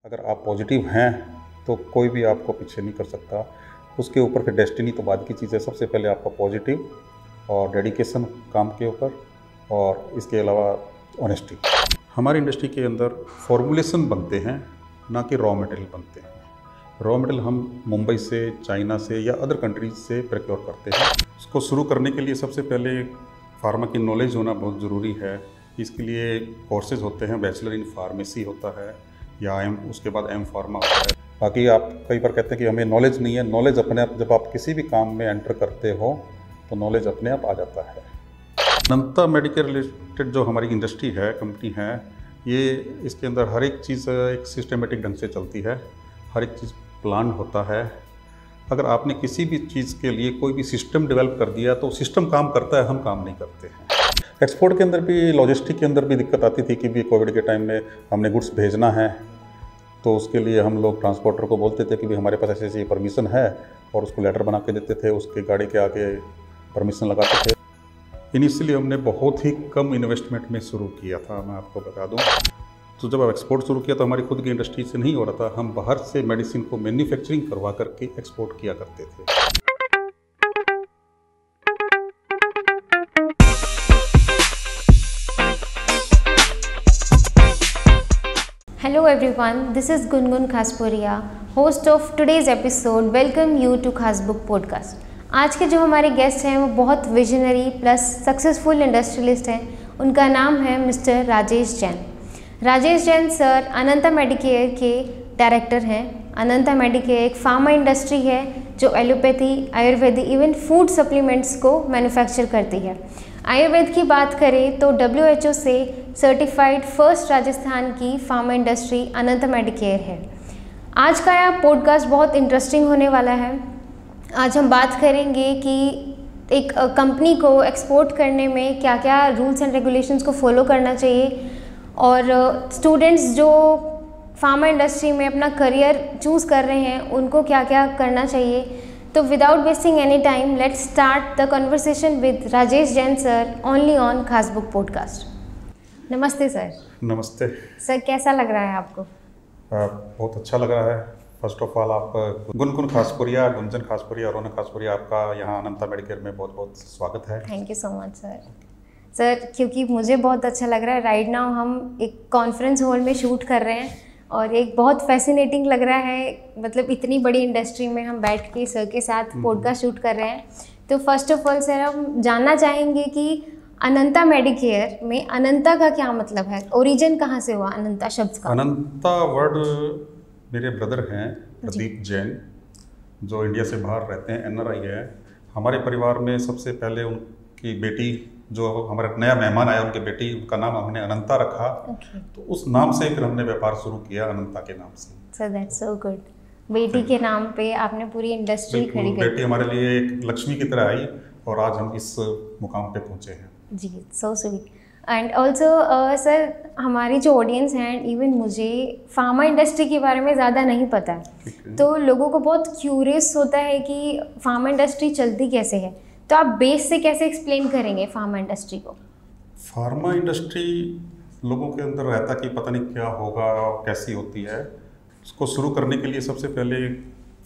अगर आप पॉजिटिव हैं तो कोई भी आपको पीछे नहीं कर सकता। उसके ऊपर फिर डेस्टिनी तो बाद की चीज़ है। सबसे पहले आपका पॉजिटिव और डेडिकेशन काम के ऊपर, और इसके अलावा ऑनेस्टी। हमारी इंडस्ट्री के अंदर फॉर्मुलेशन बनते हैं, ना कि रॉ मटेरियल बनते हैं। रॉ मटेरियल हम मुंबई से, चाइना से या अदर कंट्रीज से प्रोक्योर करते हैं। उसको शुरू करने के लिए सबसे पहले फार्मा की नॉलेज होना बहुत ज़रूरी है। इसके लिए कोर्सेज होते हैं, बैचलर इन फार्मेसी होता है या उसके बाद एम फार्मा होता है। बाकी आप कई बार कहते हैं कि हमें नॉलेज नहीं है। नॉलेज अपने आप, जब आप किसी भी काम में एंटर करते हो तो नॉलेज अपने आप आ जाता है। अनंता मेडिकेयर रिलेटेड जो हमारी इंडस्ट्री है, कंपनी है, ये इसके अंदर हर एक चीज़ एक सिस्टमेटिक ढंग से चलती है। हर एक चीज़ प्लान होता है। अगर आपने किसी भी चीज़ के लिए कोई भी सिस्टम डेवलप कर दिया तो सिस्टम काम करता है, हम काम नहीं करते हैं। एक्सपोर्ट के अंदर भी, लॉजिस्टिक के अंदर भी दिक्कत आती थी कि भी कोविड के टाइम में हमने गुड्स भेजना है तो उसके लिए हम लोग ट्रांसपोर्टर को बोलते थे कि भाई हमारे पास ऐसी ऐसी परमिशन है, और उसको लेटर बना के देते थे, उसके गाड़ी के आगे परमिशन लगाते थे। इनिशियली हमने बहुत ही कम इन्वेस्टमेंट में शुरू किया था, मैं आपको बता दूं। तो जब अब एक्सपोर्ट शुरू किया तो हमारी खुद की इंडस्ट्री से नहीं हो रहा था। हम बाहर से मेडिसिन को मैन्युफैक्चरिंग करवा करके एक्सपोर्ट किया करते थे। Hello everyone, this is Gungun Khaspuria, host of today's episode. Welcome you to Khaasbook podcast. आज के जो हमारे गेस्ट हैं वो बहुत विजनरी प्लस सक्सेसफुल इंडस्ट्रियलिस्ट हैं। उनका नाम है mister Rajesh Jain. Rajesh Jain sir Ananta Medicare के डायरेक्टर हैं। अनंता मेडिकेयर एक फार्मा इंडस्ट्री है जो allopathy, Ayurvedic, even food supplements को मैन्युफैक्चर करती है। आयुर्वेद की बात करें तो WHO से सर्टिफाइड फर्स्ट राजस्थान की फार्मा इंडस्ट्री अनंता मेडिकेयर है। आज का यह पॉडकास्ट बहुत इंटरेस्टिंग होने वाला है। आज हम बात करेंगे कि एक कंपनी को एक्सपोर्ट करने में क्या क्या रूल्स एंड रेगुलेशंस को फॉलो करना चाहिए, और स्टूडेंट्स जो फार्मा इंडस्ट्री में अपना करियर चूज़ कर रहे हैं उनको क्या क्या करना चाहिए। तो without wasting any time, let's start the conversation with Rajesh Jain sir only on Khaasbook podcast. नमस्ते सर। नमस्ते सर, कैसा लग रहा है आपको? बहुत अच्छा लग रहा है। फर्स्ट ऑफ ऑल आप गुनगुन खासपुरिया, गुंजन खासपुरिया, रौनक खासपुरिया, आपका यहाँ अनंता मेडिकेयर में बहुत बहुत स्वागत है। Thank you so much sir. Sir, क्योंकि मुझे बहुत अच्छा लग रहा है, राइट नाउ हम एक कॉन्फ्रेंस हॉल में शूट कर रहे हैं और एक बहुत फैसिनेटिंग लग रहा है। मतलब इतनी बड़ी इंडस्ट्री में हम बैठ के सर के साथ पॉडकास्ट शूट कर रहे हैं। तो फर्स्ट ऑफ ऑल सर, हम जानना चाहेंगे कि अनंता मेडिकेयर में अनंता का क्या मतलब है? ओरिजिन कहाँ से हुआ अनंता शब्द का? अनंता वर्ड मेरे ब्रदर हैं प्रदीप जैन, जो इंडिया से बाहर रहते हैं, NRI है। हमारे परिवार में सबसे पहले उनकी बेटी, जो हमारा नया मेहमान आया, उनकी बेटी, उनका नाम हमने अनंता रखा। तो उस नाम से फिर हमने व्यापार शुरू किया, अनंता के नाम से। So that's so good. बेटी के नाम पे आपने पूरी इंडस्ट्री खड़ी कर दी। बेटी हमारे लिए एक लक्ष्मी की तरह आई और आज हम इस मुकाम पे पहुंचे हैं। जी, so sweet. And also sir, हमारी जो ऑडियंस हैं, इवन मुझे फार्मा इंडस्ट्री के बारे में ज़्यादा नहीं पता है, तो लोगों को बहुत क्यूरियस होता है कि फार्मा इंडस्ट्री चलती कैसे है। तो आप बेस से कैसे एक्सप्लेन करेंगे फार्मा इंडस्ट्री को? फार्मा इंडस्ट्री लोगों के अंदर रहता कि पता नहीं क्या होगा, कैसी होती है। उसको शुरू करने के लिए सबसे पहले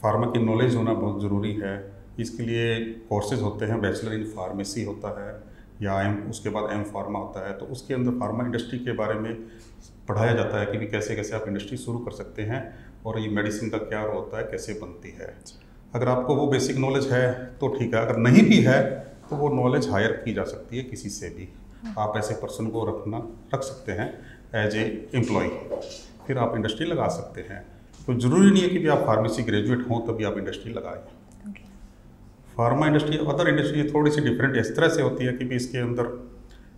फार्मा की नॉलेज होना बहुत ज़रूरी है। इसके लिए कोर्सेज होते हैं, बैचलर इन फार्मेसी होता है या उसके बाद एम फार्मा होता है। तो उसके अंदर फार्मा इंडस्ट्री के बारे में पढ़ाया जाता है कि भी कैसे कैसे आप इंडस्ट्री शुरू कर सकते हैं और ये मेडिसिन का क्या रोल होता है, कैसे बनती है। अगर आपको वो बेसिक नॉलेज है तो ठीक है, अगर नहीं भी है तो वो नॉलेज हायर की जा सकती है किसी से भी। आप ऐसे पर्सन को रख सकते हैं एज ए एम्प्लॉय, फिर आप इंडस्ट्री लगा सकते हैं। तो ज़रूरी नहीं है कि भी आप फार्मेसी ग्रेजुएट हों तभी आप इंडस्ट्री लगाएं। फार्मा इंडस्ट्री अदर इंडस्ट्री थोड़ी सी डिफरेंट इस तरह से होती है कि भी इसके अंदर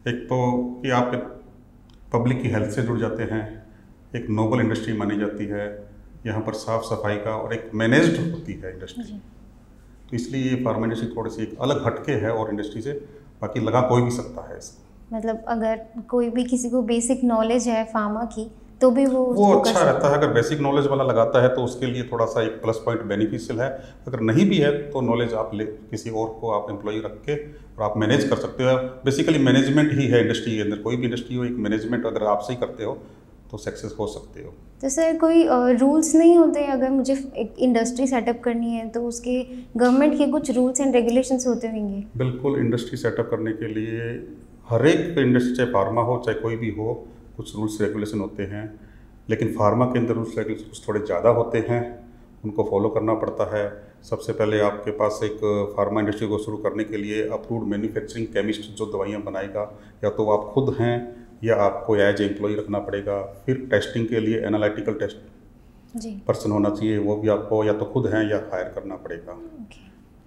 एक तो कि आप पब्लिक की हेल्थ से जुड़ जाते हैं, एक नोबल इंडस्ट्री मानी जाती है। यहाँ पर साफ़ सफाई का और एक मैनेज्ड होती है इंडस्ट्री। तो इसलिए ये फार्मा इंडस्ट्री थोड़ी सी एक अलग हटके है और इंडस्ट्री से, बाकी लगा कोई भी सकता है इसको। मतलब अगर कोई भी किसी को बेसिक नॉलेज है फार्मा की तो भी वो अच्छा रहता है। अगर बेसिक नॉलेज वाला लगाता है तो उसके लिए थोड़ा सा एक प्लस पॉइंट बेनिफिशियल है। अगर नहीं भी है तो नॉलेज आप किसी और को आप एम्प्लॉय रख के और आप मैनेज कर सकते हो। बेसिकली मैनेजमेंट ही है इंडस्ट्री के अंदर। कोई भी इंडस्ट्री हो, एक मैनेजमेंट अगर आप सही करते हो तो सक्सेस हो सकते हो। तो सर कोई रूल्स नहीं होते अगर मुझे एक इंडस्ट्री सेटअप करनी है तो उसके गवर्नमेंट के कुछ रूल्स एंड रेगुलेशंस होते होंगे? बिल्कुल, इंडस्ट्री सेटअप करने के लिए हर एक इंडस्ट्री, चाहे फार्मा हो चाहे कोई भी हो, कुछ रूल्स रेगुलेशन होते हैं। लेकिन फार्मा के अंदर रूल्स रेगुलेशन कुछ थोड़े ज़्यादा होते हैं, उनको फॉलो करना पड़ता है। सबसे पहले आपके पास एक फार्मा इंडस्ट्री को शुरू करने के लिए अप्रूव्ड मैन्युफैक्चरिंग केमिस्ट जो दवाइयाँ बनाएगा, या तो आप खुद हैं या आपको एज एम्प्लॉय रखना पड़ेगा। फिर टेस्टिंग के लिए एनालिटिकल टेस्ट पर्सन होना चाहिए, वो भी आपको या तो खुद हैं या हायर करना पड़ेगा।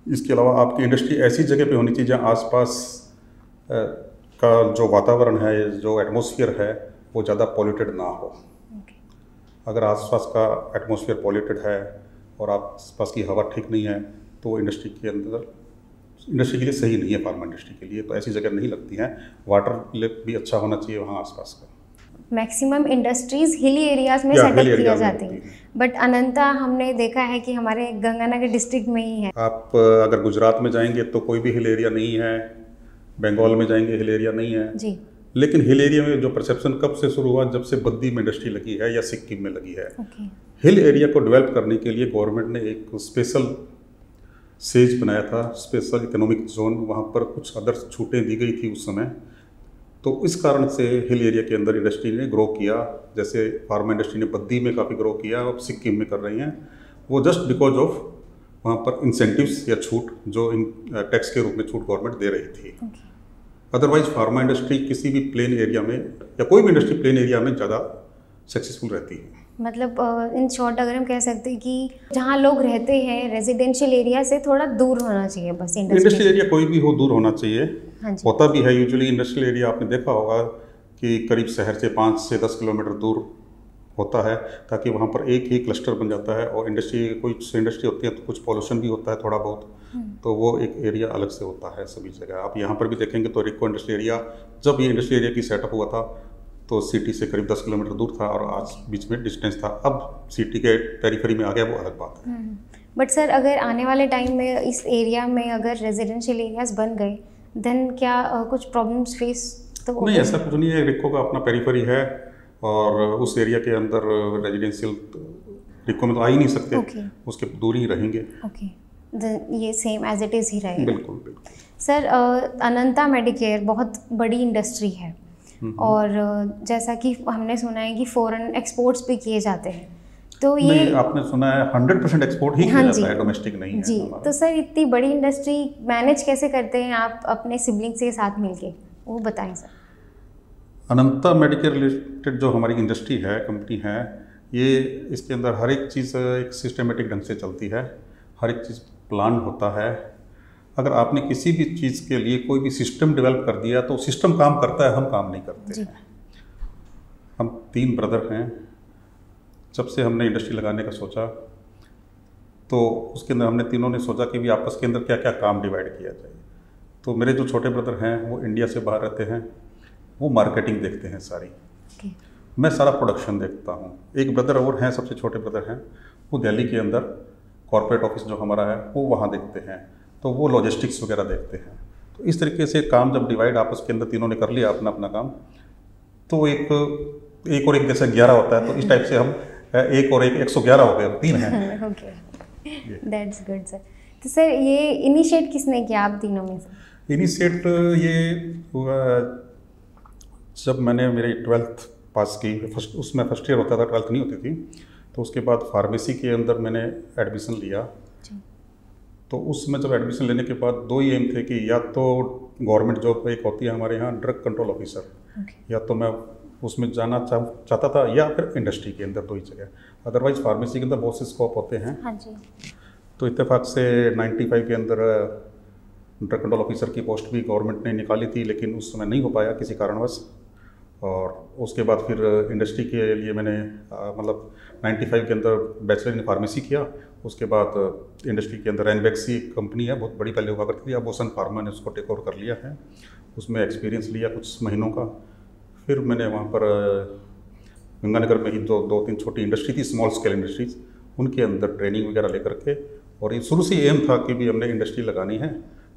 इसके अलावा आपकी इंडस्ट्री ऐसी जगह पे होनी चाहिए जहाँ आसपास का जो वातावरण है, जो एटमॉस्फेयर है, वो ज़्यादा पॉल्यूटेड ना हो। अगर आसपास का एटमॉस्फेयर पॉल्यूटेड है और आसपास की हवा ठीक नहीं है तो इंडस्ट्री के लिए सही नहीं है, फार्मा इंडस्ट्री के लिए। तो ऐसी जगह नहीं लगती हैं। वाटर लेवल भी अच्छा होना चाहिए वहाँ आसपास का। मैक्सिमम इंडस्ट्रीज हिली एरियाज में सेटअप किया जाती है, बट अनंता हमने देखा है कि हमारे गंगानगर डिस्ट्रिक्ट में ही है। आप अगर गुजरात में जाएंगे तो कोई भी हिल एरिया नहीं है, बंगाल में जाएंगे हिल एरिया नहीं है जी। लेकिन हिल एरिया में जो परसेप्शन कब से शुरू हुआ, जब से बद्दी में इंडस्ट्री लगी है या सिक्किम में लगी है। हिल एरिया को डेवलप करने के लिए गवर्नमेंट ने एक स्पेशल सेज बनाया था, स्पेशल इकोनॉमिक जोन। वहाँ पर कुछ अदर छूटें दी गई थी उस समय। तो इस कारण से हिल एरिया के अंदर इंडस्ट्री ने ग्रो किया। जैसे फार्मा इंडस्ट्री ने बद्दी में काफ़ी ग्रो किया, अब सिक्किम में कर रही हैं। वो जस्ट बिकॉज ऑफ वहाँ पर इंसेंटिव्स या छूट जो टैक्स के रूप में छूट गवर्नमेंट दे रही थी। अदरवाइज फार्मा इंडस्ट्री किसी भी प्लेन एरिया में या कोई भी इंडस्ट्री प्लेन एरिया में ज़्यादा सक्सेसफुल रहती है। मतलब इन शॉर्ट अगर हम कह सकते हैं कि जहाँ लोग रहते हैं रेजिडेंशियल एरिया से थोड़ा दूर होना चाहिए बस इंडस्ट्रियल एरिया कोई भी हो दूर होना चाहिए। हाँ जी। होता भी है यूजुअली इंडस्ट्रियल एरिया, आपने देखा होगा कि करीब शहर से 5 से 10 किलोमीटर दूर होता है, ताकि वहाँ पर एक ही क्लस्टर बन जाता है। और इंडस्ट्री कोई इंडस्ट्री होती है तो कुछ पॉल्यूशन भी होता है थोड़ा बहुत, तो वो एक एरिया अलग से होता है सभी जगह। आप यहाँ पर भी देखेंगे तो रिको इंडस्ट्री एरिया, जब ये इंडस्ट्री एरिया की सेटअप हुआ था तो सिटी से करीब 10 किलोमीटर दूर था और आज बीच में डिस्टेंस था। अब सिटी के पेरिफेरी में आ गया, वो अलग बात है। बट सर अगर आने वाले टाइम में इस एरिया में अगर रेजिडेंशियल एरियाज बन गए देन क्या कुछ प्रॉब्लम्स फेस तो नहीं, ऐसा कुछ नहीं है। रिको का अपना पेरिफेरी है और उस एरिया के अंदर रेजिडेंशियल रिको में तो आ ही नहीं सकते। उसके दूर ही रहेंगे। ये सेम एज इट इज़ ही रहेगा। बिल्कुल बिल्कुल। सर अनंता मेडिकेयर बहुत बड़ी इंडस्ट्री है और जैसा कि हमने सुना है कि फॉरेन एक्सपोर्ट्स भी किए जाते हैं, तो ये नहीं, आपने सुना है 100% एक्सपोर्ट ही किया जाता है, डोमेस्टिक नहीं है जी। तो सर इतनी बड़ी इंडस्ट्री मैनेज कैसे करते हैं आप अपने सिबलिंग्स के साथ मिलके, वो बताएं सर। अनंता मेडिकेयर रिलेटेड जो हमारी इंडस्ट्री है, कंपनी है, ये इसके अंदर हर एक चीज़ एक सिस्टमेटिक ढंग से चलती है। हर एक चीज़ प्लान होता है। अगर आपने किसी भी चीज़ के लिए कोई भी सिस्टम डेवलप कर दिया तो सिस्टम काम करता है, हम काम नहीं करते हैं। हम 3 ब्रदर हैं। जब से हमने इंडस्ट्री लगाने का सोचा तो उसके अंदर हमने तीनों ने सोचा कि भी आपस के अंदर क्या क्या काम डिवाइड किया जाए। तो मेरे जो छोटे ब्रदर हैं वो इंडिया से बाहर रहते हैं, वो मार्केटिंग देखते हैं सारी। मैं सारा प्रोडक्शन देखता हूँ। एक ब्रदर और हैं, सबसे छोटे ब्रदर हैं, वो दिल्ली के अंदर कॉर्पोरेट ऑफिस जो हमारा है वो वहाँ देखते हैं, तो वो लॉजिस्टिक्स वगैरह देखते हैं। तो इस तरीके से काम जब डिवाइड आपस के अंदर तीनों ने कर लिया अपना अपना काम, तो एक और एक जैसे 11 होता है, तो इस टाइप से हम 1 और 1 111 हो गए, 3 हैं। Okay, that's good sir. तो सर ये इनिशिएट किसने किया आप तीनों में से? इनिशिएट ये हुआ जब मैंने मेरी 12th पास की। उसमें फर्स्ट ईयर होता था, 12th नहीं होती थी। तो उसके बाद फार्मेसी के अंदर मैंने एडमिशन लिया। तो उसमें जब एडमिशन लेने के बाद 2 ही एम थे कि या तो गवर्नमेंट जॉब एक होती है हमारे यहाँ ड्रग कंट्रोल ऑफिसर, या तो मैं उसमें जाना चाहता था, या फिर इंडस्ट्री के अंदर 2 ही जगह। अदरवाइज फार्मेसी के अंदर बहुत से स्कोप होते हैं। हाँ जी। तो इत्तेफाक से 95 के अंदर ड्रग कंट्रोल ऑफिसर की पोस्ट भी गवर्नमेंट ने निकाली थी, लेकिन उस समय नहीं हो पाया किसी कारणवश। और उसके बाद फिर इंडस्ट्री के लिए मैंने मतलब 95 के अंदर बैचलर इन फार्मेसी किया। उसके बाद इंडस्ट्री के अंदर एनबेक्सी कंपनी है, बहुत बड़ी पहले हुआ करती थी, अब वो सन फार्मा ने उसको टेक ओवर कर लिया है। उसमें एक्सपीरियंस लिया कुछ महीनों का। फिर मैंने वहाँ पर गंगानगर में ही जो 2-3 छोटी इंडस्ट्री थी, स्मॉल स्केल इंडस्ट्रीज, उनके अंदर ट्रेनिंग वगैरह लेकर के, और ये शुरू से एम था कि भी हमने इंडस्ट्री लगानी है।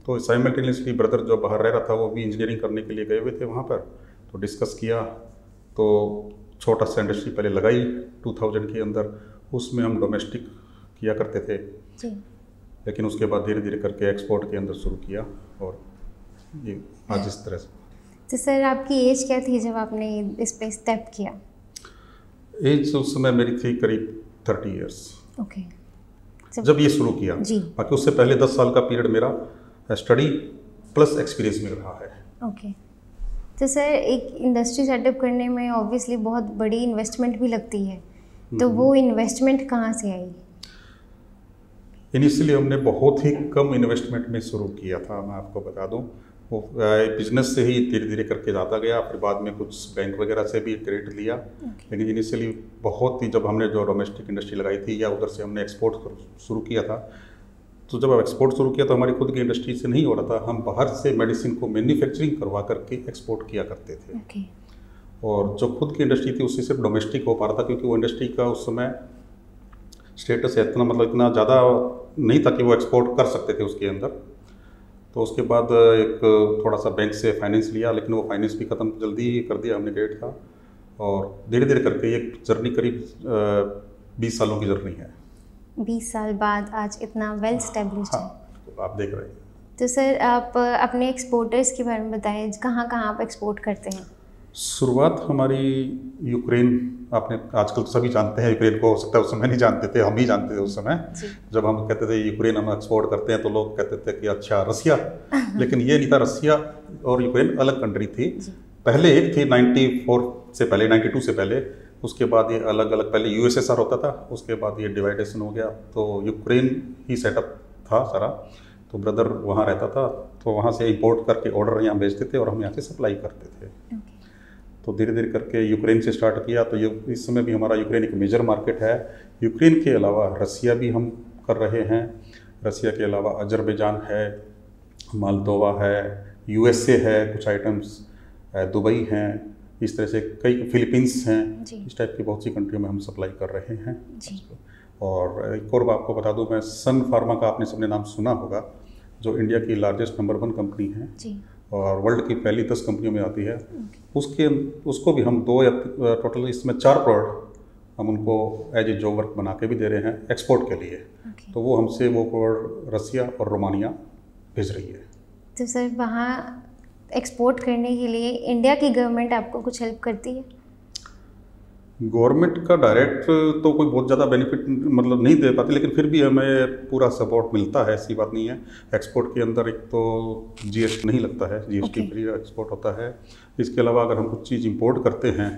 तो साइमल्टेनियसली ब्रदर जो बाहर रह रहा था वो भी इंजीनियरिंग करने के लिए गए हुए थे वहाँ पर, तो डिस्कस किया। तो छोटा सा इंडस्ट्री पहले लगाई 2000 के अंदर, उसमें हम डोमेस्टिक किया करते थे जी। लेकिन उसके बाद धीरे धीरे करके एक्सपोर्ट के अंदर शुरू किया और ये आज इस तरह से। तो सर आपकी एज क्या थी जब आपने इस पे स्टेप किया? एज उस समय मेरी थी करीब 30 इयर्स ओके। जब ये शुरू किया जी। बाकी उससे पहले 10 साल का पीरियड मेरा स्टडी प्लस एक्सपीरियंस में रहा है। ओके। तो सर एक इंडस्ट्री सेटअप करने में ऑब्वियसली बहुत बड़ी इन्वेस्टमेंट भी लगती है, तो वो इन्वेस्टमेंट कहाँ से आई? इनिशियली हमने बहुत ही कम इन्वेस्टमेंट में शुरू किया था, मैं आपको बता दूं। वो बिजनेस से ही धीरे धीरे करके जाता गया, फिर बाद में कुछ बैंक वगैरह से भी क्रेडिट लिया। लेकिन इनिशियली बहुत ही, जब हमने जो डोमेस्टिक इंडस्ट्री लगाई थी या उधर से हमने एक्सपोर्ट शुरू किया था, तो जब एक्सपोर्ट शुरू किया तो हमारी खुद की इंडस्ट्री से नहीं हो रहा था, हम बाहर से मेडिसिन को मैन्युफैक्चरिंग करवा करके एक्सपोर्ट किया करते थे। और जो खुद की इंडस्ट्री थी उससे सिर्फ डोमेस्टिक हो पा रहा था, क्योंकि वो इंडस्ट्री का उस समय स्टेटस इतना मतलब इतना ज़्यादा नहीं था कि वो एक्सपोर्ट कर सकते थे उसके अंदर। तो उसके बाद एक थोड़ा सा बैंक से फाइनेंस लिया, लेकिन वो फाइनेंस भी ख़त्म जल्दी ही कर दिया हमने, क्रेडिट था। और धीरे धीरे करके ये जर्नी करीब 20 सालों की जर्नी है। 20 साल बाद आज इतना वेल स्टेब्लिश्ड है। तो आप देख रहे हैं। तो सर आप अपने एक्सपोर्टर्स के बारे में बताएं, कहाँ कहाँ आप एक्सपोर्ट करते हैं? शुरुआत हमारी यूक्रेन, आपने आजकल तो सभी जानते हैं यूक्रेन को, हो सकता है उस समय नहीं जानते थे, हम ही जानते थे उस समय। जब हम कहते थे यूक्रेन हम एक्सपोर्ट करते हैं तो लोग कहते थे कि अच्छा रसिया, लेकिन ये नहीं था, रसिया और यूक्रेन अलग कंट्री थी। पहले एक थी 94 से पहले, 92 से पहले, उसके बाद ये अलग अलग, पहले यूएसएसआर होता था, उसके बाद ये डिवाइडेशन हो गया, तो यूक्रेन ही सेटअप था सारा। तो ब्रदर वहाँ रहता था, तो वहाँ से इंपोर्ट करके ऑर्डर यहाँ भेजते थे और हम यहाँ से सप्लाई करते थे। तो धीरे धीरे करके यूक्रेन से स्टार्ट किया। तो ये इस समय भी हमारा यूक्रेन एक मेजर मार्केट है। यूक्रेन के अलावा रसिया भी हम कर रहे हैं, रसिया के अलावा अजरबैजान है, मालदोवा है, यूएसए है, कुछ आइटम्स दुबई हैं, इस तरह से कई, फिलीपींस हैं, इस टाइप की बहुत सी कंट्री में हम सप्लाई कर रहे हैं। और एक और बात आपको बता दूं, मैं सन फार्मा का आपने सबने नाम सुना होगा, जो इंडिया की लार्जेस्ट नंबर 1 कंपनी है और वर्ल्ड की पहली 10 कंपनियों में आती है। उसको भी हम 2 या टोटल इसमें 4 प्रोडक्ट हम उनको एज ए जॉब वर्क बना के भी दे रहे हैं एक्सपोर्ट के लिए। तो वो हमसे वो प्रोडक्ट रसिया और रोमानिया भेज रही है। तो सर वहाँ एक्सपोर्ट करने के लिए इंडिया की गवर्नमेंट आपको कुछ हेल्प करती है? गवर्नमेंट का डायरेक्ट तो कोई बहुत ज़्यादा बेनिफिट मतलब नहीं दे पाती, लेकिन फिर भी हमें पूरा सपोर्ट मिलता है, ऐसी बात नहीं है। एक्सपोर्ट के अंदर एक तो जीएसटी नहीं लगता है, जीएसटी फ्री एक्सपोर्ट होता है। इसके अलावा अगर हम कुछ चीज़ इंपोर्ट करते हैं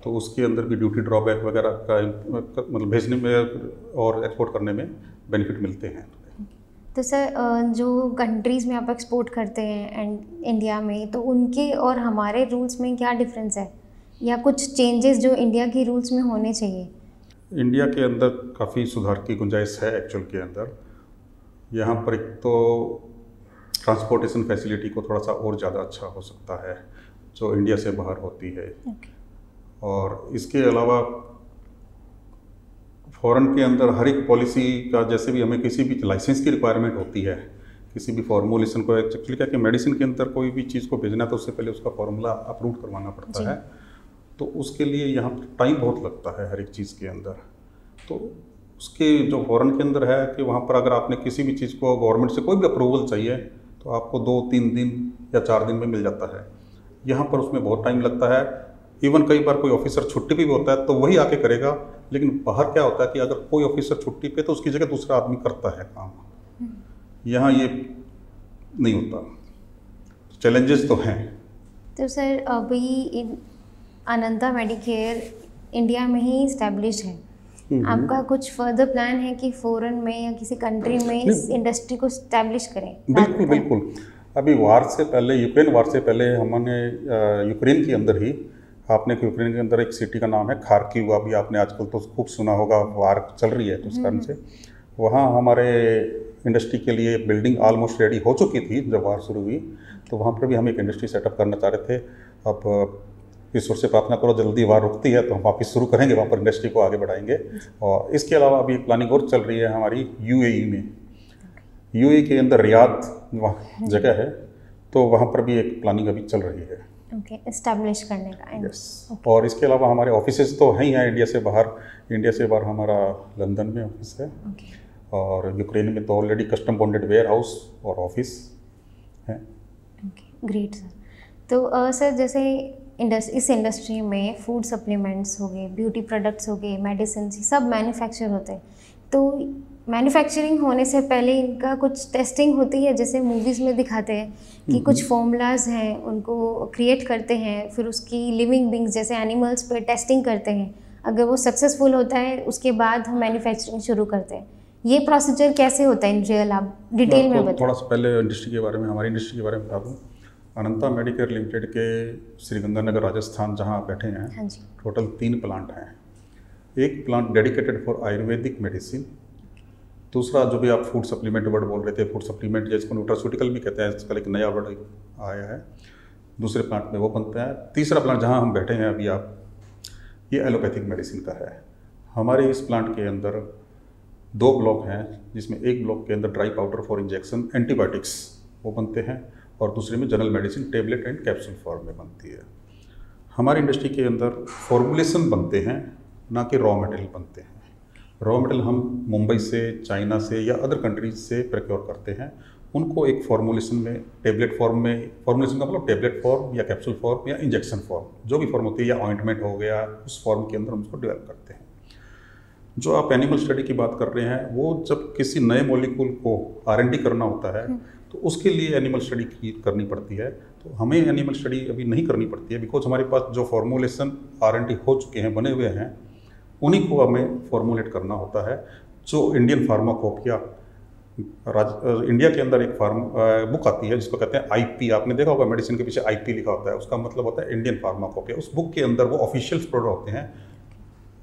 तो उसके अंदर भी ड्यूटी ड्रॉबैक वगैरह का मतलब भेजने में और एक्सपोर्ट करने में बेनिफिट मिलते हैं। तो सर जो कंट्रीज़ में आप एक्सपोर्ट करते हैं एंड इंडिया में, तो उनके और हमारे रूल्स में क्या डिफरेंस है, या कुछ चेंजेस जो इंडिया के रूल्स में होने चाहिए? इंडिया के अंदर काफ़ी सुधार की गुंजाइश है एक्चुअल के अंदर। यहाँ पर एक तो ट्रांसपोर्टेशन फैसिलिटी को थोड़ा सा और ज़्यादा अच्छा हो सकता है जो इंडिया से बाहर होती है। और इसके अलावा फॉरेन के अंदर हर एक पॉलिसी का, जैसे भी हमें किसी भी लाइसेंस की रिक्वायरमेंट होती है, किसी भी फॉर्मूलेशन को, एक्चुअली क्या कि मेडिसिन के अंदर कोई भी चीज़ को भेजना तो उससे पहले उसका फॉर्मूला अप्रूव करवाना पड़ता है। तो उसके लिए यहाँ टाइम बहुत लगता है हर एक चीज़ के अंदर। तो उसके जो फॉरेन के अंदर है कि वहाँ पर अगर आपने किसी भी चीज़ को गवर्नमेंट से कोई भी अप्रूवल चाहिए तो आपको 2-3 दिन या 4 दिन में मिल जाता है। यहाँ पर उसमें बहुत टाइम लगता है। इवन कई बार कोई ऑफिसर छुट्टी पे भी होता है तो वही आके करेगा, लेकिन बाहर क्या होता है कि अगर कोई ऑफिसर छुट्टी पे तो उसकी जगह दूसरा आदमी करता है काम। यहाँ ये नहीं होता, चैलेंजेस तो हैं। तो सर अभी अनंता मेडिकेयर इंडिया में ही इस्टेब्लिश है, आपका कुछ फर्दर प्लान है कि फॉरेन में या किसी कंट्री में इस इंडस्ट्री को इस्टेब्लिश करें? बिल्कुल बिल्कुल। अभी वार से पहले, यूक्रेन वार से पहले हमने यूक्रेन के अंदर ही, आपने यूक्रेन के अंदर एक सिटी का नाम है खार्किव, अभी आपने आजकल तो खूब सुना होगा, वार चल रही है तो उस कारण से वहाँ हमारे इंडस्ट्री के लिए बिल्डिंग ऑलमोस्ट रेडी हो चुकी थी जब वार शुरू हुई। तो वहाँ पर भी हम एक इंडस्ट्री सेटअप करना चाह रहे थे। अब ईश्वर से प्रार्थना करो जल्दी वार रुकती है तो हम वापस शुरू करेंगे, वहाँ पर इंडस्ट्री को आगे बढ़ाएंगे। और इसके अलावा अभी प्लानिंग और चल रही है हमारी यूएई में। यूएई के अंदर रियाद जगह है, तो वहाँ पर भी एक प्लानिंग अभी चल रही है। ओके, इस्टेब्लिश करने का। यस। और इसके अलावा हमारे ऑफिसेज तो हैं ही हैं इंडिया से बाहर हमारा लंदन में ऑफिस है, और यूक्रेन में तो already custom bonded warehouse और ऑफिस है। Okay, great sir. तो सर जैसे इस इंडस्ट्री में फूड सप्लीमेंट्स हो गए, ब्यूटी प्रोडक्ट्स हो गए, मेडिसिन, सब मैन्युफैक्चर होते हैं, तो मैन्युफैक्चरिंग होने से पहले इनका कुछ टेस्टिंग होती है, जैसे मूवीज़ में दिखाते हैं कि कुछ फॉर्मूलाज हैं उनको क्रिएट करते हैं, फिर उसकी लिविंग बींग्स जैसे एनिमल्स पे टेस्टिंग करते हैं, अगर वो सक्सेसफुल होता है उसके बाद हम मैन्युफैक्चरिंग शुरू करते हैं। ये प्रोसीजर कैसे होता है इन रियल, आप डिटेल में बताएं। थोड़ा सा पहले इंडस्ट्री के बारे में, हमारी इंडस्ट्री के बारे में बता दूँ। अनंता मेडिकेयर लिमिटेड के श्रीगंगानगर राजस्थान जहाँ आप बैठे हैं, हाँ जी, टोटल 3 प्लांट हैं। एक plant dedicated for Ayurvedic medicine, दूसरा जो भी आप फूड सप्लीमेंट वर्ड बोल रहे थे, फूड सप्लीमेंट जिसको न्यूट्रास्यूटिकल भी कहते हैं, इसका एक नया वर्ड आया है, दूसरे प्लांट में वो बनता है। तीसरा प्लांट जहाँ हम बैठे हैं अभी आप, ये एलोपैथिक मेडिसिन का है। हमारे इस प्लांट के अंदर 2 ब्लॉक हैं, जिसमें एक ब्लॉक के अंदर dry powder for injection antibiotics वो बनते हैं, और दूसरे में general medicine tablet and capsule form में बनती है। हमारी इंडस्ट्री के अंदर फॉर्मुलेशन बनते हैं, ना कि रॉ मटेरियल बनते हैं। रॉ मटेरियल हम मुंबई से, चाइना से या अदर कंट्रीज से प्रोक्योर करते हैं, उनको एक फॉर्मुलेशन में टेबलेट फॉर्म में, फॉर्मुलेशन का मतलब टेबलेट फॉर्म या कैप्सूल फॉर्म या इंजेक्शन फॉर्म, जो भी फॉर्म होती है, या ऑइंटमेंट हो गया, उस फॉर्म के अंदर हम उसको डेवलप करते हैं। जो आप एनिमल स्टडी की बात कर रहे हैं, वो जब किसी नए मॉलिक्यूल को R&D करना होता है तो उसके लिए एनिमल स्टडी करनी पड़ती है। तो हमें एनिमल स्टडी अभी नहीं करनी पड़ती है, बिकॉज हमारे पास जो फॉर्मुलेशन R&D हो चुके हैं, बने हुए हैं, उन्हीं को हमें फॉर्मुलेट करना होता है। जो इंडियन फार्माकोपिया, इंडिया के अंदर एक बुक आती है जिसको कहते हैं IP, आपने देखा होगा मेडिसिन के पीछे IP लिखा होता है, उसका मतलब होता है इंडियन फार्माकोपिया। उस बुक के अंदर वो ऑफिशियल प्रोडक्ट होते हैं,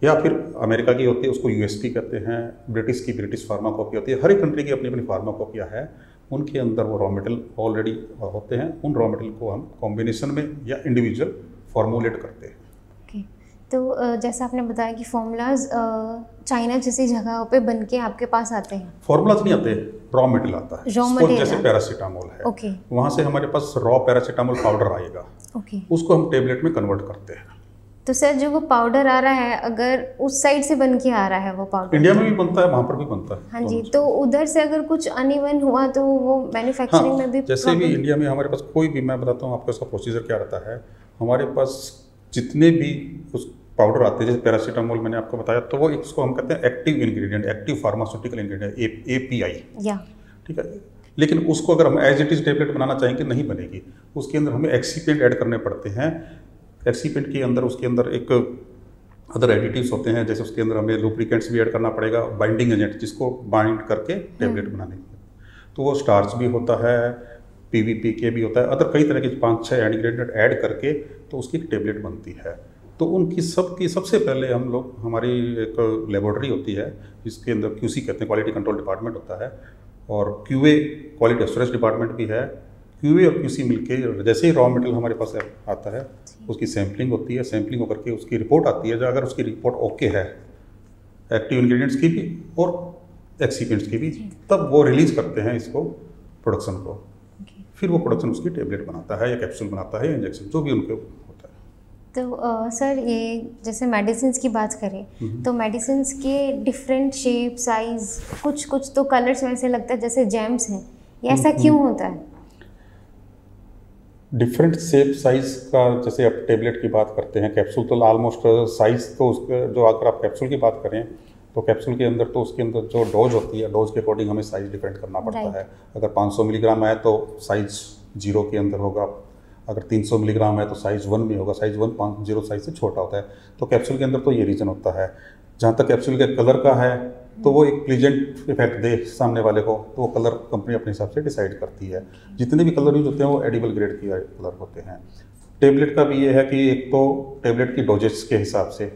या फिर अमेरिका की होती है उसको USP कहते हैं, ब्रिटिश की ब्रिटिश फार्माकोपिया होती है, हर एक कंट्री की अपनी अपनी फार्माकोपिया है। उनके अंदर वो रॉ मटेरियल ऑलरेडी होते हैं, उन रॉ मटेरियल को हम कॉम्बिनेशन में या इंडिविजुअल फॉर्मुलेट करते हैं। ओके, तो जैसा आपने बताया कि फॉर्मूलाज चाइना जैसी जगहों पे बन के आपके पास आते हैं। फॉर्मूलाज नहीं आते, रॉ मटेरियल आता है। रॉ मटेरियल जैसे पैरासीटामोल है, ओके, वहाँ से हमारे पास रॉ पैरासीटामोल पाउडर आएगा, ओके, उसको हम टेबलेट में कन्वर्ट करते हैं। तो सर जो वो पाउडर आ रहा है, अगर उस साइड से बन के आ रहा है वो पाउडर, इंडिया में भी बनता है, वहाँ पर भी बनता है। हाँ जी, तो उधर से अगर कुछ अनइवन हुआ तो वो मैन्युफैक्चरिंग में भी जैसे भी इंडिया में हमारे पास कोई भी, मैं बताता हूँ आपको इसका प्रोसीजर क्या रहता है। हमारे पास जितने भी उस पाउडर आते हैं, जैसे पैरासीटामोल मैंने आपको बताया, तो वो इसको हम कहते हैं active ingredient, active pharmaceutical ingredient, API, या ठीक है। लेकिन उसको अगर हम एज इट इज़ टेबलेट बनाना चाहेंगे नहीं बनेगी, उसके अंदर हमें एक्सीपेंट ऐड करने पड़ते हैं। एक्सीपेंट के अंदर, उसके अंदर एक अदर एडिटिव्स होते हैं, जैसे उसके अंदर हमें लुब्रिकेंट्स भी ऐड करना पड़ेगा, बाइंडिंग एजेंट जिसको बाइंड करके टेबलेट बनाने के, तो वो स्टार्च भी होता है, PVPK भी होता है, अदर कई तरह के 5-6 इंग्रेडिएंट ऐड करके तो उसकी टेबलेट बनती है। तो उनकी सबसे पहले हम लोग, हमारी एक लेबोरेटरी होती है जिसके अंदर QC कहते हैं, क्वालिटी कंट्रोल डिपार्टमेंट होता है, और QA क्वालिटी एश्योरेंस डिपार्टमेंट भी है। QA और QC मिलके जैसे ही रॉ मटेरियल हमारे पास आता है, उसकी सैम्पलिंग होती है, सैम्पलिंग होकर के उसकी रिपोर्ट आती है। जो अगर उसकी रिपोर्ट ओके है, एक्टिव इंग्रेडिएंट्स की भी और एक्सीपेंट्स की भी, तब वो रिलीज करते हैं इसको, प्रोडक्शन को। फिर वो प्रोडक्शन उसकी टेबलेट बनाता है या कैप्सूल बनाता है या इंजेक्शन, जो भी उनके होता है। तो सर ये जैसे मेडिसिन्स की बात करें तो मेडिसिन्स के डिफरेंट शेप, साइज, कुछ तो कलर्स में ऐसे लगता है जैसे जेम्स हैं, ये ऐसा क्यों होता है? डिफरेंट शेप साइज का, जैसे आप टेबलेट की बात करते हैं, कैप्सूल तो ऑलमोस्ट साइज तो उसका, जो अगर आप कैप्सूल की बात करें तो कैप्सूल के अंदर तो उसके अंदर जो डोज होती है, डोज के अकॉर्डिंग हमें साइज डिफरेंट करना पड़ता है। अगर 500 मिलीग्राम है तो साइज 0 के अंदर होगा, अगर 300 मिलीग्राम है तो साइज 1 में होगा, साइज 1 50 साइज से छोटा होता है। तो कैप्सूल के अंदर तो ये रीजन होता है। जहाँ तक कैप्सूल के कलर का है, तो वो एक प्लीजेंट इफेक्ट दे सामने वाले को, तो वो कलर कंपनी अपने हिसाब से डिसाइड करती है। जितने भी कलर यूज होते हैं वो एडिबल ग्रेड के कलर होते हैं। टेबलेट का भी ये है कि एक तो टेबलेट की डोजेस के हिसाब से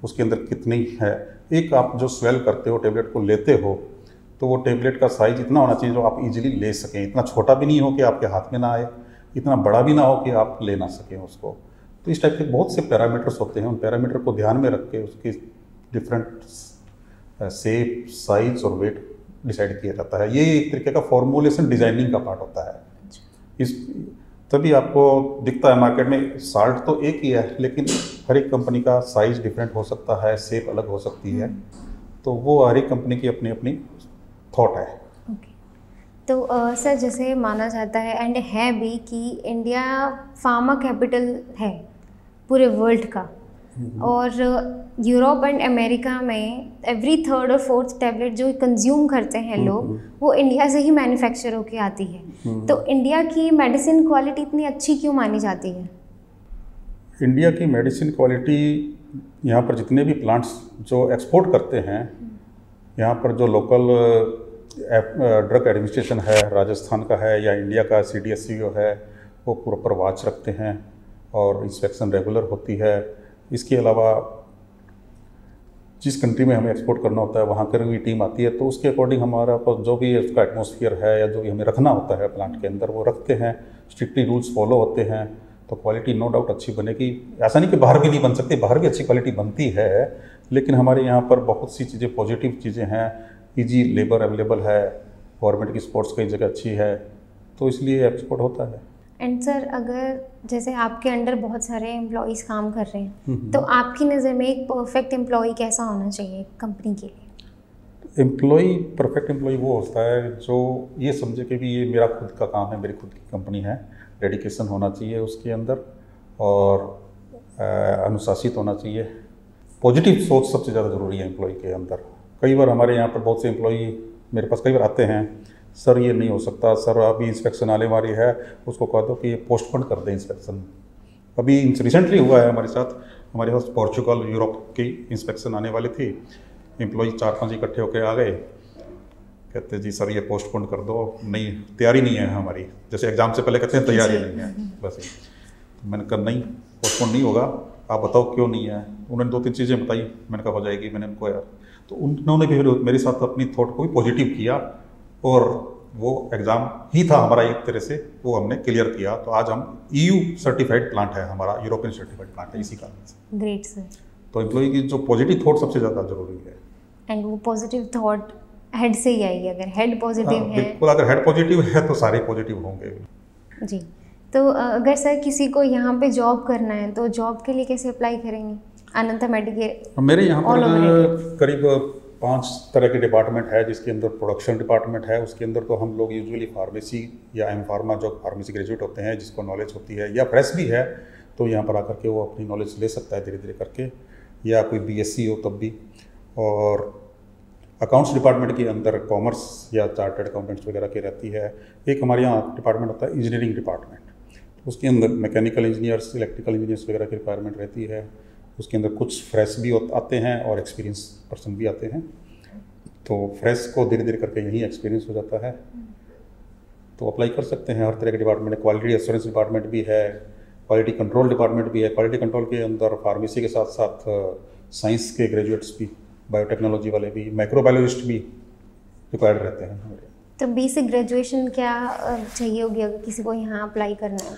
उसके अंदर कितनी है, एक आप जो स्वेल करते हो, टेबलेट को लेते हो, तो वो टेबलेट का साइज इतना होना चाहिए जो आप इजीली ले सकें। इतना छोटा भी नहीं हो कि आपके हाथ में ना आए, इतना बड़ा भी ना हो कि आप ले ना सकें उसको। तो इस टाइप के बहुत से पैरामीटर्स होते हैं, उन पैरामीटर को ध्यान में रख के उसकी डिफरेंट शेप, साइज और वेट डिसाइड किया जाता है। ये एक तरीके का फॉर्मुलेशन डिजाइनिंग का पार्ट होता है। इस तभी आपको दिखता है मार्केट में साल्ट तो एक ही है, लेकिन हर एक कंपनी का साइज़ डिफरेंट हो सकता है, शेप अलग हो सकती है, तो वो हर एक कंपनी की अपनी अपनी थॉट है। ओके। तो सर जैसे माना जाता है एंड है भी कि इंडिया फार्मा कैपिटल है पूरे वर्ल्ड का, और यूरोप एंड अमेरिका में एवरी थर्ड और फोर्थ टैबलेट जो कंज्यूम करते हैं लोग वो इंडिया से ही मैन्युफैक्चर होके आती है। तो इंडिया की मेडिसिन क्वालिटी इतनी अच्छी क्यों मानी जाती है? इंडिया की मेडिसिन क्वालिटी, यहाँ पर जितने भी प्लांट्स जो एक्सपोर्ट करते हैं, यहाँ पर जो लोकल ड्रग एडमिनिस्ट्रेशन है, राजस्थान का है या इंडिया का CDSCO है, वो प्रॉपर वॉच रखते हैं और इंस्पेक्शन रेगुलर होती है। इसके अलावा जिस कंट्री में हमें एक्सपोर्ट करना होता है वहाँ की भी टीम आती है, तो उसके अकॉर्डिंग हमारा पास जो भी उसका एटमॉस्फेयर है या जो भी हमें रखना होता है प्लांट के अंदर वो रखते हैं, स्ट्रिक्टली रूल्स फॉलो होते हैं, तो क्वालिटी नो डाउट अच्छी बनेगी। ऐसा नहीं कि बाहर भी नहीं बन सकती, बाहर भी अच्छी क्वालिटी बनती है, लेकिन हमारे यहाँ पर बहुत सी चीज़ें पॉजिटिव चीज़ें हैं, ईजी लेबर अवेलेबल है, गवर्नमेंट की स्पोर्ट्स कई जगह अच्छी है, तो इसलिए एक्सपोर्ट होता है। एंड सर अगर जैसे आपके अंडर बहुत सारे एम्प्लॉयज़ काम कर रहे हैं, तो आपकी नज़र में एक परफेक्ट एम्प्लॉय कैसा होना चाहिए कंपनी के लिए? एम्प्लॉय, परफेक्ट एम्प्लॉय वो होता है जो ये समझे कि भी ये मेरा खुद का काम है, मेरी खुद की कंपनी है, डेडिकेशन होना चाहिए उसके अंदर और अनुशासित होना चाहिए। पॉजिटिव सोच सबसे ज़्यादा ज़रूरी है एम्प्लॉय के अंदर। कई बार हमारे यहाँ पर बहुत से एम्प्लॉय मेरे पास कई बार आते हैं, सर ये नहीं हो सकता, सर अभी इंस्पेक्शन आने वाली है, उसको कह दो कि ये पोस्टपोन कर दें इंस्पेक्शन। अभी रिसेंटली हुआ है हमारे साथ, हमारे पास पोर्चुगल यूरोप की इंस्पेक्शन आने वाली थी, एम्प्लॉय 4-5 इकट्ठे होकर आ गए, कहते जी सर ये पोस्टपोन कर दो, नहीं तैयारी नहीं है हमारी, जैसे एग्ज़ाम से पहले कहते हैं तैयारी नहीं है, बस तो मैंने कहा नहीं पोस्टपोन नहीं होगा, आप बताओ क्यों नहीं है। उन्होंने 2-3 चीज़ें बताई, मैंने कहा हो जाएगी, मैंने उनको यार, तो उन्होंने भी मेरे साथ अपनी थॉट को भी पॉजिटिव किया और वो एग्ज़ाम ही था हमारा एक तरह से, वो हमने क्लियर किया, तो आज हम EU सर्टिफाइड प्लांट है हमारा, यूरोपियन सर्टिफाइड प्लांट है इसी कारण से। Great sir. तो एम्प्लॉय की जो पॉजिटिव थॉट सबसे ज़्यादा जरूरी है, एंड वो पॉजिटिव थॉट हेड से ही आएगी। अगर हेड पॉजिटिव है, बिल्कुल, अगर हेड पॉजिटिव है तो सारे पॉजिटिव होंगे जी। तो अगर सर किसी को यहाँ पे जॉब करना है तो जॉब के लिए कैसे अप्लाई करेंगे? अनंता मेडिकेयर मेरे यहाँ पर करीब 5 तरह के डिपार्टमेंट है, जिसके अंदर प्रोडक्शन डिपार्टमेंट है, उसके अंदर तो हम लोग यूजुअली फार्मेसी या एम फार्मा जो फार्मेसी ग्रेजुएट होते हैं जिसको नॉलेज होती है या फ्रेश भी है, तो यहाँ पर आकर के वो अपनी नॉलेज ले सकता है धीरे धीरे करके, या कोई BSc हो तब भी। और अकाउंट्स डिपार्टमेंट के अंदर कॉमर्स या चार्टर्ड अकाउंटेंट्स वगैरह की रहती है। एक हमारे यहाँ डिपार्टमेंट होता है इंजीनियरिंग डिपार्टमेंट, उसके अंदर मैकेनिकल इंजीनियर्स, इलेक्ट्रिकल इंजीनियर्स वगैरह की रिक्वायरमेंट रहती है। उसके अंदर कुछ फ्रेश भी आते हैं और एक्सपीरियंस पर्सन भी आते हैं, तो फ्रेश को धीरे धीरे करके यही एक्सपीरियंस हो जाता है, तो अप्लाई कर सकते हैं। हर तरह के डिपार्टमेंट है, क्वालिटी एश्योरेंस डिपार्टमेंट भी है, क्वालिटी कंट्रोल डिपार्टमेंट भी है। क्वालिटी कंट्रोल के अंदर फार्मेसी के साथ साथ साइंस के ग्रेजुएट्स भी, बायोटेक्नोलॉजी वाले भी, माइक्रोबायोलॉजिस्ट भी रिक्वायर्ड रहते हैं। तो बेसिक ग्रेजुएशन क्या चाहिए होगी अगर किसी को यहाँ अप्लाई करना है?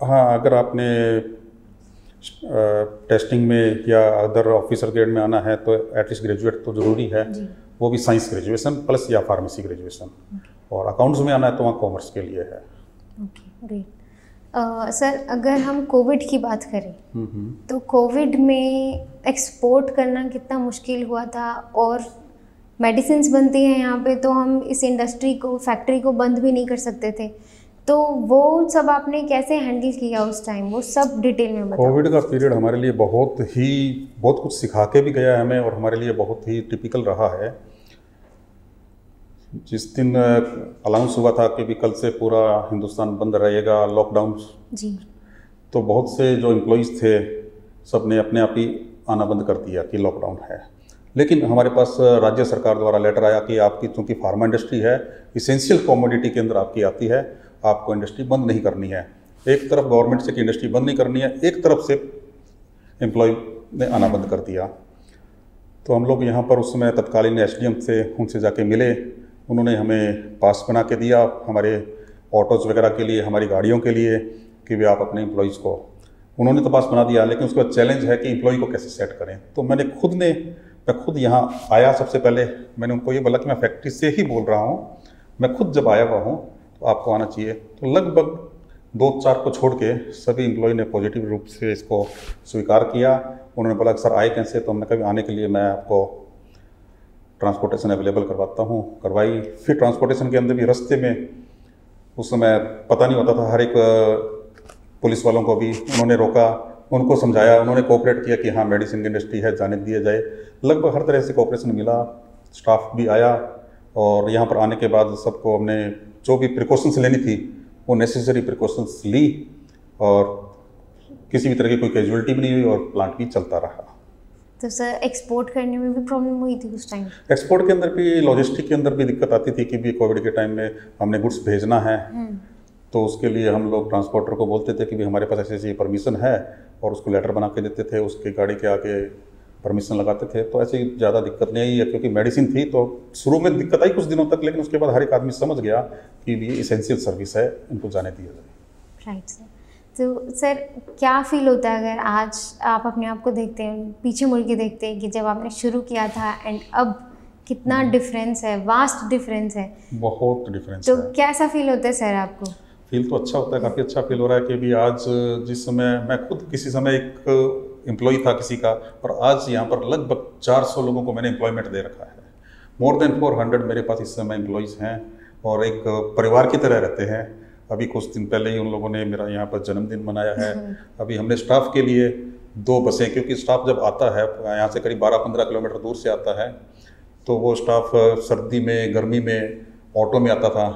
हाँ, अगर आपने टेस्टिंग में या अदर ऑफिसर ग्रेड में आना है तो एटलीस्ट ग्रेजुएट तो ज़रूरी है, वो भी साइंस ग्रेजुएशन प्लस या फार्मेसी ग्रेजुएशन। और अकाउंट्स में आना है तो वहाँ कॉमर्स के लिए है। Okay, great. सर अगर हम कोविड की बात करें तो कोविड में एक्सपोर्ट करना कितना मुश्किल हुआ था, और मेडिसिन्स बनती हैं यहाँ पे तो हम इस इंडस्ट्री को, फैक्ट्री को बंद भी नहीं कर सकते थे, तो वो सब आपने कैसे हैंडल किया उस टाइम, वो सब डिटेल में बताओ। कोविड का पीरियड हमारे लिए बहुत कुछ सिखा के भी गया है हमें, और हमारे लिए बहुत ही टिपिकल रहा है। जिस दिन अनाउंस हुआ था कि भी कल से पूरा हिंदुस्तान बंद रहेगा, लॉकडाउन जी, तो बहुत से जो एम्प्लॉइज़ थे सब ने अपने आप ही आना बंद कर दिया कि लॉकडाउन है। लेकिन हमारे पास राज्य सरकार द्वारा लेटर आया कि आपकी चूँकि फार्मा इंडस्ट्री है, इसेंशियल कमोडिटी के अंदर आपकी आती है, आपको इंडस्ट्री बंद नहीं करनी है। एक तरफ गवर्नमेंट से कि इंडस्ट्री बंद नहीं करनी है, एक तरफ से एम्प्लॉय ने आना बंद कर दिया। तो हम लोग यहाँ पर उस समय तत्कालीन SDM से उनसे जाके मिले, उन्होंने हमें पास बना के दिया हमारे ऑटोज़ वगैरह के लिए, हमारी गाड़ियों के लिए, कि वे आप अपने एम्प्लॉयज़ को, उन्होंने तो पास बना दिया, लेकिन उसके बाद चैलेंज है कि एम्प्लॉय को कैसे सेट करें। तो मैं खुद यहाँ आया, सबसे पहले मैंने उनको ये बोला कि मैं फैक्ट्री से ही बोल रहा हूँ, मैं खुद जब आया हुआ हूँ तो आपको आना चाहिए। तो लगभग 2-4 को छोड़ के सभी एम्प्लॉय ने पॉजिटिव रूप से इसको स्वीकार किया। उन्होंने बोला कि सर आए कैसे, तो हमने कहा आने के लिए मैं आपको ट्रांसपोर्टेशन अवेलेबल करवाता हूँ, करवाई। फिर ट्रांसपोर्टेशन के अंदर भी रास्ते में उस समय पता नहीं होता था, हर एक पुलिस वालों को भी उन्होंने रोका, उनको समझाया, उन्होंने कोऑपरेट किया कि हाँ मेडिसिन की इंडस्ट्री है, जाने दिया जाए। लगभग हर तरह से कोऑपरेशन मिला, स्टाफ भी आया और यहाँ पर आने के बाद सबको हमने जो भी प्रिकॉशंस लेनी थी वो नेसेसरी प्रिकॉशंस ली और किसी भी तरह की कोई कैजुअलिटी भी नहीं हुई और प्लांट भी चलता रहा। तो सर एक्सपोर्ट करने में भी प्रॉब्लम हुई थी उस टाइम? एक्सपोर्ट के अंदर भी, लॉजिस्टिक के अंदर भी दिक्कत आती थी कि भी कोविड के टाइम में हमने गुड्स भेजना है, तो उसके लिए हम लोग ट्रांसपोर्टर को बोलते थे कि भी हमारे पास ऐसी ऐसी परमिशन है और उसको लेटर बना के देते थे, उसकी गाड़ी के आगे परमिशन लगाते थे। तो ऐसी ज़्यादा दिक्कत नहीं आई है क्योंकि मेडिसिन थी। तो शुरू में दिक्कत आई कुछ दिनों तक, लेकिन उसके बाद हर एक आदमी समझ गया कि ये इसेंशियल सर्विस है, इनको जाने दिया जाए। Right sir. तो सर क्या फील होता है अगर आज आप अपने आप को देखते हैं, पीछे मुड़ के देखते हैं कि जब आपने शुरू किया था एंड अब कितना डिफरेंस है, वास्ट डिफरेंस है? बहुत डिफरेंस तो है। कैसा फील होता है सर आपको? फील तो अच्छा होता है, काफ़ी अच्छा फील हो रहा है कि भी आज जिस समय मैं खुद किसी समय एक एम्प्लॉय था किसी का, और आज यहाँ पर लगभग 400 लोगों को मैंने एम्प्लॉयमेंट दे रखा है। मोर देन 400 मेरे पास इस समय एम्प्लॉयज़ हैं और एक परिवार की तरह रहते हैं। अभी कुछ दिन पहले ही उन लोगों ने मेरा यहाँ पर जन्मदिन मनाया है। अभी हमने स्टाफ के लिए 2 बसें, क्योंकि स्टाफ जब आता है यहाँ से करीब 12-15 किलोमीटर दूर से आता है, तो वो स्टाफ सर्दी में गर्मी में ऑटो में आता था।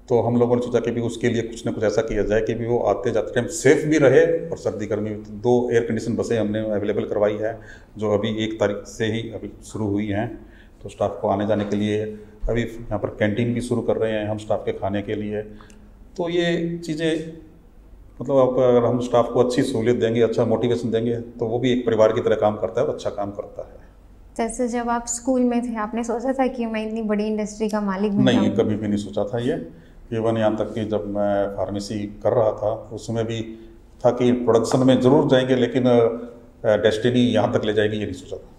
तो हम लोगों ने सोचा कि भी उसके लिए कुछ ना कुछ ऐसा किया जाए कि भी वो आते जाते टाइम सेफ भी रहे और सर्दी गर्मी में। 2 एयर कंडीशन बसें हमने अवेलेबल करवाई है जो अभी 1 तारीख से ही अभी शुरू हुई हैं। तो स्टाफ को आने जाने के लिए अभी यहाँ पर कैंटीन भी शुरू कर रहे हैं हम स्टाफ के खाने के लिए। तो ये चीज़ें मतलब आपको अगर हम स्टाफ को अच्छी सहूलियत देंगे, अच्छा मोटिवेशन देंगे, तो वो भी एक परिवार की तरह काम करता है और अच्छा काम करता है। जैसे जब आप स्कूल में थे आपने सोचा था कि मैं इतनी बड़ी इंडस्ट्री का मालिक बन नहीं, कभी भी नहीं सोचा था ये। इवन यहाँ तक कि जब मैं फार्मेसी कर रहा था उसमें भी था कि प्रोडक्शन में ज़रूर जाएंगे, लेकिन डेस्टिनी यहाँ तक ले जाएगी ये नहीं सोचा था।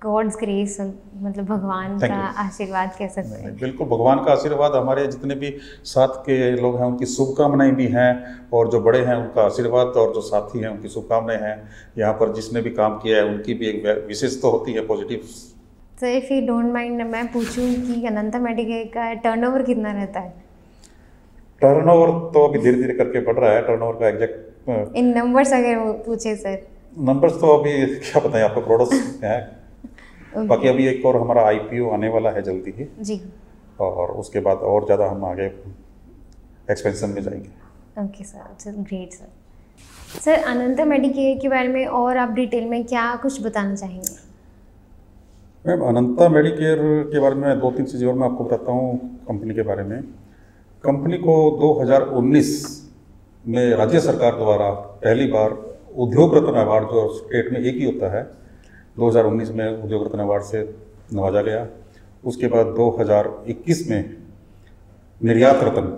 गॉड्स ग्रेस, मतलब भगवान का आशीर्वाद कह सकते हैं। बिल्कुल भगवान का आशीर्वाद, हमारे जितने भी साथ के लोग हैं उनकी शुभकामनाएं भी हैं, और जो बड़े हैं उनका आशीर्वाद, और जो साथी हैं उनकी शुभकामनाएं हैं। यहाँ पर जिसने भी काम किया है उनकी भी एक विशेष तो होती है पॉजिटिव। तो इफ़ यू डोंट माइंड मैं पूछूं कि अनंता मेडिकेयर का टर्नओवर कितना रहता है? टर्नओवर तो अभी धीरे धीरे करके बढ़ रहा है। टर्नओवर का एग्जैक्ट इन नंबर्स अगर वो पूछे सर? नंबर्स तो अभी क्या बताएं आपको, करोड़ों है। बाकी अभी एक और हमारा IPO आने वाला है जल्दी ही जी, और उसके बाद और ज़्यादा हम आगे एक्सपेंशन में जाएंगे। Okay sir, great sir. Sir Ananta Medicare के बारे में और आप डिटेल में क्या कुछ बताना चाहेंगे? मैम अनंता मेडिकेयर के बारे में 2-3 चीज़ें और मैं आपको बताता हूँ कंपनी के बारे में। कंपनी को 2019 में राज्य सरकार द्वारा पहली बार उद्योग रत्न अवार्ड, जो स्टेट में एक ही होता है, 2019 में उद्योग रत्न अवार्ड से नवाजा गया। उसके बाद 2021 में निर्यात रत्न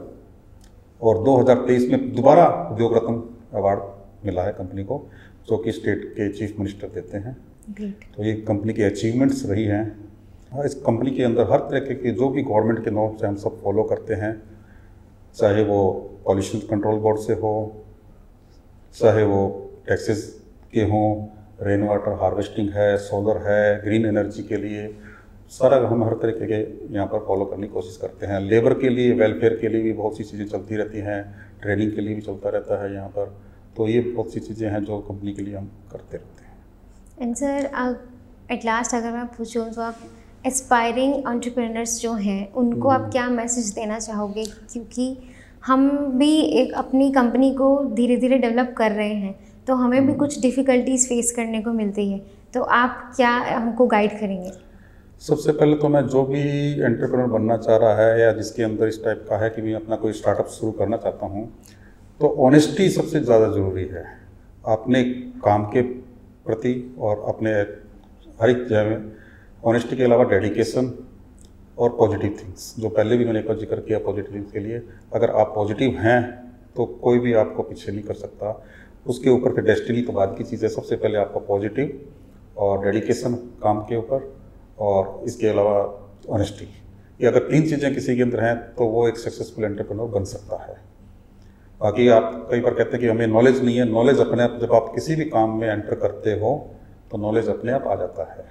और 2023 में दोबारा उद्योग रत्न अवार्ड मिला है कंपनी को, जो कि स्टेट के चीफ मिनिस्टर देते हैं। तो ये कंपनी की अचीवमेंट्स रही हैं। इस कंपनी के अंदर हर तरह के जो भी गवर्नमेंट के नॉर्म्स हैं हम सब फॉलो करते हैं, चाहे वो पॉल्यूशन कंट्रोल बोर्ड से हो, चाहे वो टैक्सेस के हों, रेन वाटर हार्वेस्टिंग है, सोलर है, ग्रीन एनर्जी के लिए सारा हम हर तरीके के यहाँ पर फॉलो करने की कोशिश करते हैं। लेबर के लिए, वेलफेयर के लिए भी बहुत सी चीज़ें चलती रहती हैं, ट्रेनिंग के लिए भी चलता रहता है यहाँ पर। तो ये बहुत सी चीज़ें हैं जो कंपनी के लिए हम करते रहते हैं। एंड सर एट लास्ट अगर मैं पूछूँ तो आप एस्पायरिंग एंटरप्रेन्योर्स जो हैं उनको आप क्या मैसेज देना चाहोगे? क्योंकि हम भी एक अपनी कंपनी को धीरे धीरे डेवलप कर रहे हैं, तो हमें भी कुछ डिफ़िकल्टीज फेस करने को मिलती है, तो आप क्या हमको गाइड करेंगे? सबसे पहले तो मैं जो भी एंटरप्रेन्योर बनना चाह रहा है या जिसके अंदर इस टाइप का है कि मैं अपना कोई स्टार्टअप शुरू करना चाहता हूँ, तो ऑनेस्टी सबसे ज़्यादा ज़रूरी है। अपने काम के प्रति और अपने हर एक जगह में ऑनेस्टी के अलावा डेडिकेशन और पॉजिटिव थिंग्स, जो पहले भी मैंने एक बार जिक्र किया पॉजिटिव थिंग्स के लिए। अगर आप पॉजिटिव हैं तो कोई भी आपको पीछे नहीं कर सकता। उसके ऊपर फिर डेस्टिनी तो बाद की चीज़ है। सबसे पहले आपका पॉजिटिव और डेडिकेशन काम के ऊपर, और इसके अलावा ऑनेस्टी, ये अगर 3 चीज़ें किसी के अंदर हैं तो वो एक सक्सेसफुल एंटरप्रेन्योर बन सकता है। बाकी आप कई बार कहते हैं कि हमें नॉलेज नहीं है, नॉलेज अपने आप, जब आप किसी भी काम में एंटर करते हो तो नॉलेज अपने आप आ जाता है।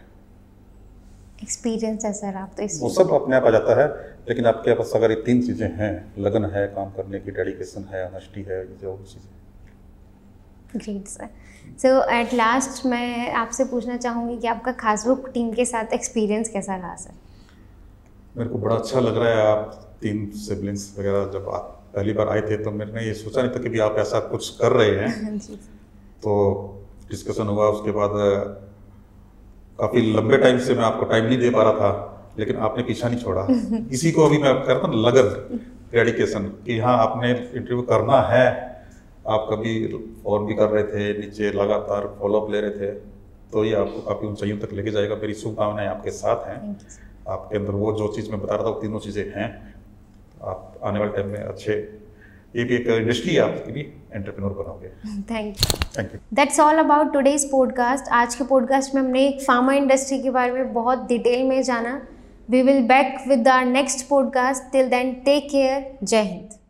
एक्सपीरियंस है सर आप तो वो इसलिए। सब अपने आप आ जाता है, लेकिन आपके पास अगर ये 3 चीज़ें हैं, लगन है काम करने की, डेडिकेशन है, ऑनेस्टी है, ये जो चीज़ें। Great sir. So at last मैं आपसे पूछना चाहूँगी कि आपका खासबुक टीम के साथ एक्सपीरियंस कैसा रहा सर? मेरे को बड़ा अच्छा लग रहा है। आप 3 सिबलिंग्स वगैरह जब आप पहली बार आए थे तो मैंने ये सोचा नहीं था कि भी आप ऐसा कुछ कर रहे हैं। जी। तो डिस्कशन हुआ, उसके बाद काफ़ी लंबे टाइम से मैं आपको टाइम नहीं दे पा रहा था, लेकिन आपने पीछा नहीं छोड़ा। इसी को अभी मैं करता ना लगन, डेडिकेशन, कि हाँ आपने इंटरव्यू करना है। आप कभी फोन भी कर रहे थे, नीचे लगातार फॉलोअप ले रहे थे, तो ये आपको काफ़ी ऊंचाइयों तक लेके जाएगा। मेरी शुभकामनाएं आपके साथ हैं। आपके अंदर वो जो चीज़ मैं बता रहा था वो तीनों चीज़ें हैं। आप आने वाले टाइम में अच्छे, ये भी एक इंडस्ट्री है, आपकी भी एंटरप्रेन्योर बनोगे। Thank you. That's all about today's podcast. आज के पॉडकास्ट में हमने एक फार्मा इंडस्ट्री के बारे में बहुत डिटेल में जाना। We will back with our next podcast. Till then take care. जय हिंद।